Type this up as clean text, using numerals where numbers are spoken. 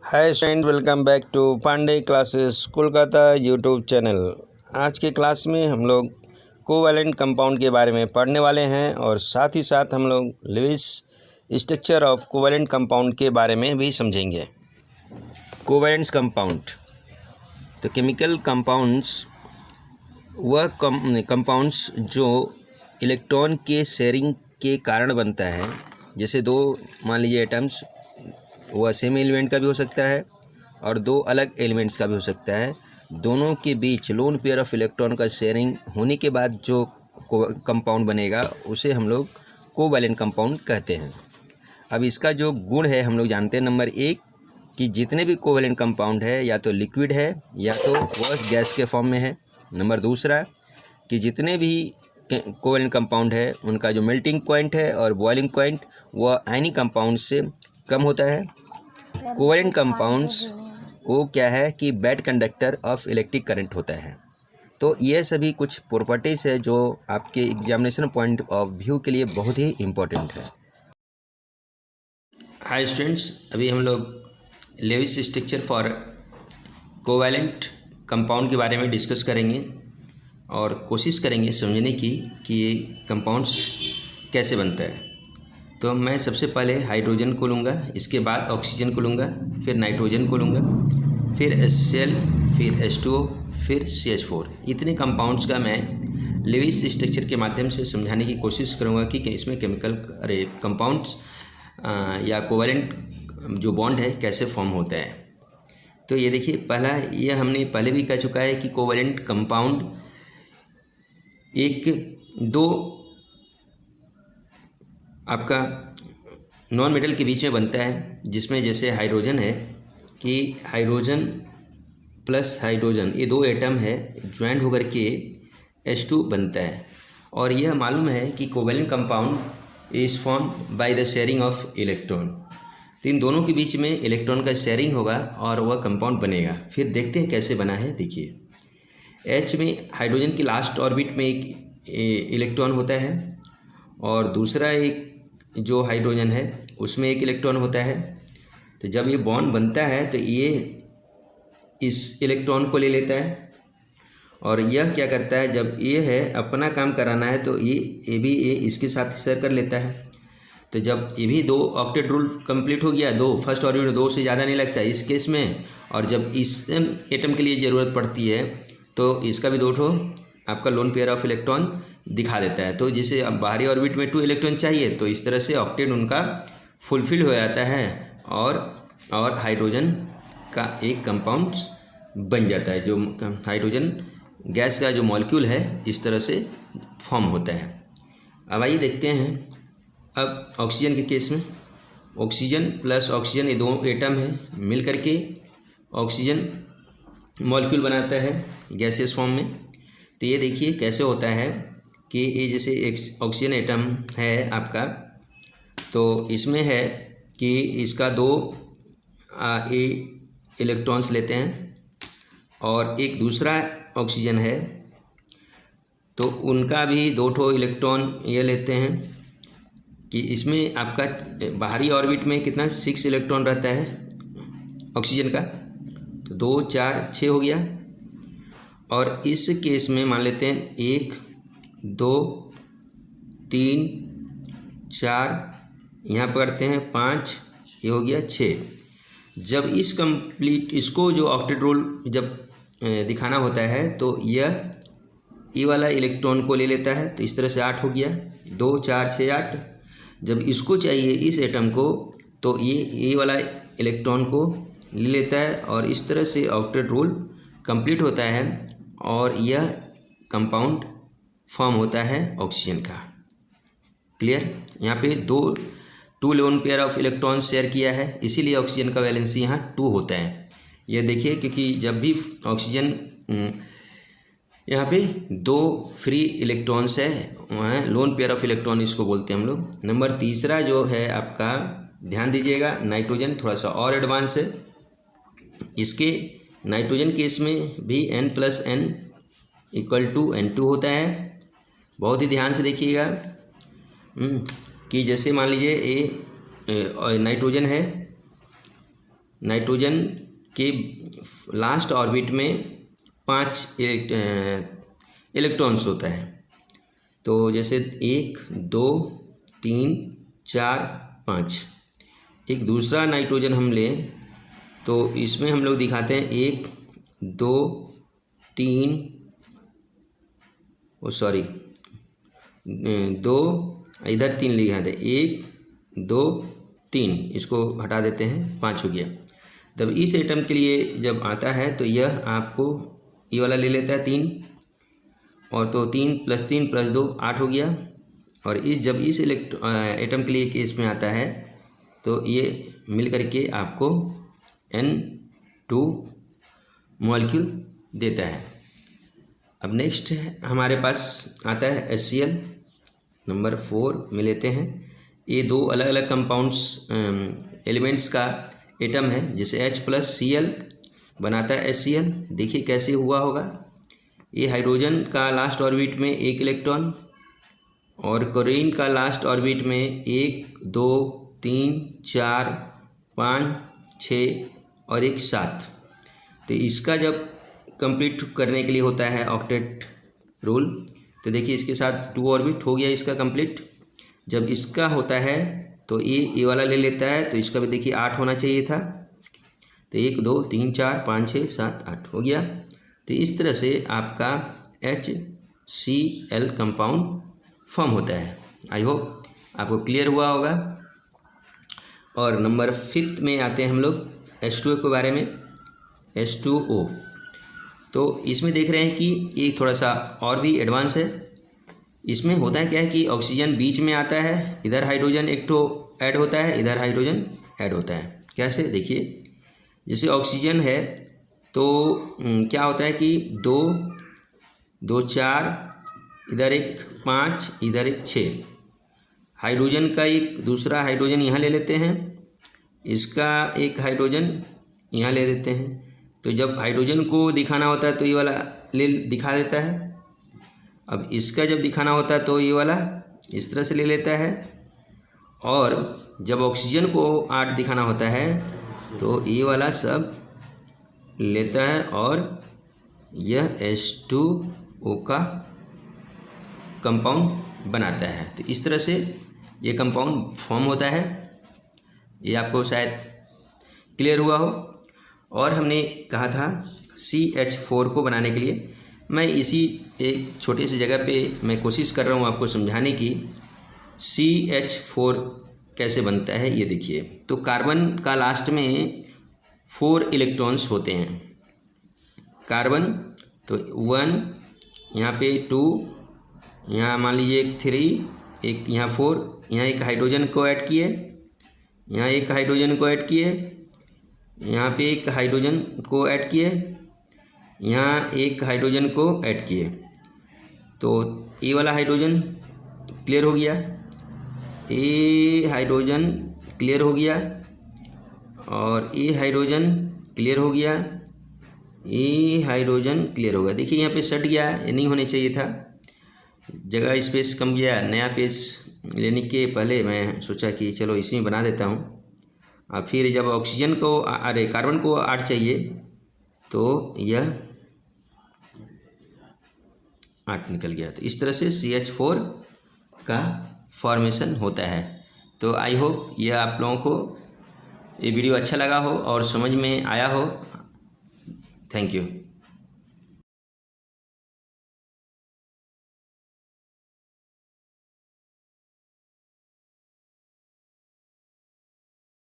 Hi student, welcome back to Pandey classes Kolkata YouTube channel. आज के class में हम लोग कोवैलेंट कंपाउंड के बारे में पढ़ने वाले हैं और साथ ही साथ हम लोग Lewis structure of covalent compound के बारे में भी समझेंगे। कोवैलेंट कंपाउंड तो केमिकल कंपाउंड्स वह कंपाउंड्स जो इलेक्ट्रॉन के शेयरिंग के कारण बनता है। जैसे दो मान लीजिए एटम्स, वह सेम एलिमेंट का भी हो सकता है और दो अलग एलिमेंट्स का भी हो सकता है। दोनों के बीच लोन पेयर ऑफ इलेक्ट्रॉन का शेयरिंग होने के बाद जो कंपाउंड बनेगा उसे हम लोग कोवैलेंट कंपाउंड कहते हैं। अब इसका जो गुण है हम लोग जानते हैं। नंबर एक कि जितने भी कोवैलेंट कंपाउंड है या तो लिक्विड है या तो वह गैस के फॉर्म में है। नंबर दूसरा कि जितने भी कोवैलेंट कंपाउंड है उनका जो मेल्टिंग पॉइंट है और बॉइलिंग पॉइंट वह आयनिक कंपाउंड से कम होता है। कोवैलेंट कंपाउंड्स वो क्या है कि bad conductor of electric current होता है। तो ये सभी कुछ प्रॉपर्टीज़ है जो आपके एग्जामिनेशन पॉइंट ऑफ व्यू के लिए बहुत ही इम्पोर्टेंट है। हाय स्टूडेंट्स, अभी हम लोग Lewis structure for covalent compound के बारे में डिस्कस करेंगे और कोशिश करेंगे समझने की कि ये कंपाउंड्स कैसे बनता है। तो मैं सबसे पहले हाइड्रोजन को लूँगा, इसके बाद ऑक्सीजन को लूँगा, फिर नाइट्रोजन को लूँगा, फिर HCl, फिर H2O, फिर CH4। इतने कंपाउंड्स का मैं लुईस स्ट्रक्चर के माध्यम से समझाने की कोशिश करूँगा कि इसमें केमिकल कंपाउंड्स या कोवैलेंट जो बॉन्ड है कैसे फॉर्म होता है। तो ये देखिए, पहला ये हमने पहले भी कह चुका है कि कोवैलेंट कंपाउंड दो आपका नॉन मेटल के बीच में बनता है, जिसमें जैसे हाइड्रोजन है कि हाइड्रोजन प्लस हाइड्रोजन ये दो एटम है ज्वाइंट होकर के H2 बनता है। और यह मालूम है कि covalent compound is form by the sharing of electron. तो इन दोनों के बीच में इलेक्ट्रॉन का शेयरिंग होगा और वह कंपाउंड बनेगा। फिर देखते हैं कैसे बना है। देखिए, H में हाइड्रोजन की लास्ट ऑर्बिट में एक इलेक्ट्रॉन होता है और दूसरा एक जो हाइड्रोजन है उसमें एक इलेक्ट्रॉन होता है। तो जब ये बॉन्ड बनता है तो ये इस इलेक्ट्रॉन को ले लेता है और यह क्या करता है, जब ये है अपना काम कराना है तो ये भी ये इसके साथ शेयर कर लेता है। तो जब ये भी दो ऑक्टेट रूल कंप्लीट हो गया, दो फर्स्ट ऑर्बिट में दो से ज़्यादा नहीं लगता इस केस में। और जब इस एटम के लिए ज़रूरत पड़ती है तो इसका भी दो ठो आपका लोन पेयर ऑफ इलेक्ट्रॉन दिखा देता है। तो जैसे अब बाहरी ऑर्बिट में 2 इलेक्ट्रॉन चाहिए तो इस तरह से ऑक्टेट उनका फुलफिल हो जाता है और हाइड्रोजन का एक कंपाउंड बन जाता है। जो हाइड्रोजन गैस का जो मॉलिक्यूल है इस तरह से फॉर्म होता है। अब आइए देखते हैं अब ऑक्सीजन के केस में। ऑक्सीजन प्लस ऑक्सीजन ये दो एटम है मिल करके ऑक्सीजन मॉलिक्यूल बनाता है गैसियस फॉर्म में। तो ये देखिए कैसे होता है कि ये जैसे एक ऑक्सीजन एटम है आपका, तो इसमें है कि इसका दो ए इलेक्ट्रॉन्स लेते हैं और एक दूसरा ऑक्सीजन है तो उनका भी दो ठो इलेक्ट्रॉन ये लेते हैं कि इसमें आपका बाहरी ऑर्बिट में कितना 6 इलेक्ट्रॉन रहता है ऑक्सीजन का। तो 2 4 6 हो गया। और इस केस में मान लेते हैं 1 2 3 4, यहाँ पर करते हैं 5, ये हो गया 6। जब इस कंप्लीट इसको जो ऑक्टेट रूल जब दिखाना होता है तो यह ये वाला इलेक्ट्रॉन को ले लेता है। तो इस तरह से 8 हो गया, 2 4 6 8। जब इसको चाहिए इस एटम को तो ये वाला इलेक्ट्रॉन को ले लेता है और इस तरह से ऑक्टेट रूल कंप्लीट होता है और यह कंपाउंड फॉर्म होता है ऑक्सीजन का। क्लियर? यहाँ पे two lone pair of electron share किया है, इसीलिए ऑक्सीजन का वैलेंसी यहाँ 2 होता है। ये देखिए, क्योंकि जब भी ऑक्सीजन यहाँ पे 2 फ्री इलेक्ट्रॉन्स है वहाँ लोन पेयर ऑफ इलेक्ट्रॉन इसको बोलते हैं हम लोग। नंबर तीसरा जो है आपका, ध्यान दीजिएगा, नाइट्रोजन थोड़ा सा और एडवांस है। इसके नाइट्रोजन केस में भी N+N = N2 होता है। बहुत ही ध्यान से देखिएगा कि जैसे मान लीजिए ये नाइट्रोजन है नाइट्रोजन के लास्ट ऑर्बिट में 5 इलेक्ट्रॉन्स होता है। तो जैसे 1 2 3 4 5। एक दूसरा नाइट्रोजन हम लें तो इसमें हम लोग दिखाते हैं 1 2 3 2 इधर 3 लिखा थे, 1 2 3, इसको हटा देते हैं, 5 हो गया। तब इस एटम के लिए जब आता है तो यह आपको ये वाला ले लेता है 3, और तो 3 + 3 + 2 8 हो गया। और जब इस एटम के लिए केस में आता है तो ये मिल करके आपको N2 मॉलिक्यूल देता है। अब नेक्स्ट हमारे पास आता है HCl नंबर 4 में लेते हैं। ये 2 अलग अलग कंपाउंड्स एलिमेंट्स का एटम है, जिसे H+Cl बनाता है HCl। देखिए कैसे हुआ होगा। ये हाइड्रोजन का लास्ट ऑर्बिट में 1 इलेक्ट्रॉन, और क्लोरीन का लास्ट ऑर्बिट में 1 2 3 4 5 6 और 1 7। तो इसका जब कंप्लीट करने के लिए होता है ऑक्टेट रूल, तो देखिए इसके साथ 2 ऑर्बिट हो गया इसका कंप्लीट। जब इसका होता है तो ये वाला ले लेता है, तो इसका भी देखिए 8 होना चाहिए था। तो 1 2 3 4 5 6 7 8 हो गया। तो इस तरह से आपका HCl कंपाउंड फॉर्म होता है। आई होप आपको क्लियर हुआ होगा। और नंबर 5 में आते हैं हम लोग H2O के बारे में। H2O तो इसमें देख रहे हैं कि ये थोड़ा सा और भी एडवांस है। इसमें होता है क्या है कि ऑक्सीजन बीच में आता है, इधर हाइड्रोजन एक तो ऐड होता है, इधर हाइड्रोजन ऐड होता है। कैसे, देखिए जैसे ऑक्सीजन है तो क्या होता है कि 2 2 4, इधर एक 5, इधर एक 6। हाइड्रोजन का एक दूसरा हाइड्रोजन यहाँ ले लेते हैं, इसका एक हाइड्रोजन यहाँ ले लेते हैं। तो जब हाइड्रोजन को दिखाना होता है तो ये वाला ले दिखा देता है। अब इसका जब दिखाना होता है तो ये वाला इस तरह से ले लेता है। और जब ऑक्सीजन को 8 दिखाना होता है तो ये वाला सब लेता है, और यह H2O का कंपाउंड बनाता है। तो इस तरह से ये कंपाउंड फॉर्म होता है। ये आपको शायद क्लियर हुआ हो। और हमने कहा था CH4 को बनाने के लिए, मैं इसी एक छोटे सी जगह पे मैं कोशिश कर रहा हूँ आपको समझाने की। CH4 कैसे बनता है ये देखिए। तो कार्बन का लास्ट में 4 इलेक्ट्रॉन्स होते हैं। कार्बन तो 1, यहाँ पे 2, यहाँ मान लीजिए एक 3, एक यहाँ 4, यहाँ एक हाइड्रोजन को ऐड किए, यहाँ एक हाइड्रोजन को ऐड किए, यहाँ पे एक हाइड्रोजन को ऐड किए, यहाँ एक हाइड्रोजन को ऐड किए। तो ये वाला हाइड्रोजन क्लियर हो गया, ये हाइड्रोजन क्लियर हो गया, और ये हाइड्रोजन क्लियर हो गया, ये हाइड्रोजन क्लियर हो गया। देखिए यहाँ पे सट गया, ये नहीं होने चाहिए था, जगह स्पेस कम गया। नया पेज लेने के पहले मैं सोचा कि चलो इसी में बना देता हूँ। और फिर जब ऑक्सीजन को कार्बन को 8 चाहिए तो यह 8 निकल गया। तो इस तरह से CH4 का फॉर्मेशन होता है। तो आई होप यह आप लोगों को ये वीडियो अच्छा लगा हो और समझ में आया हो। Thank you.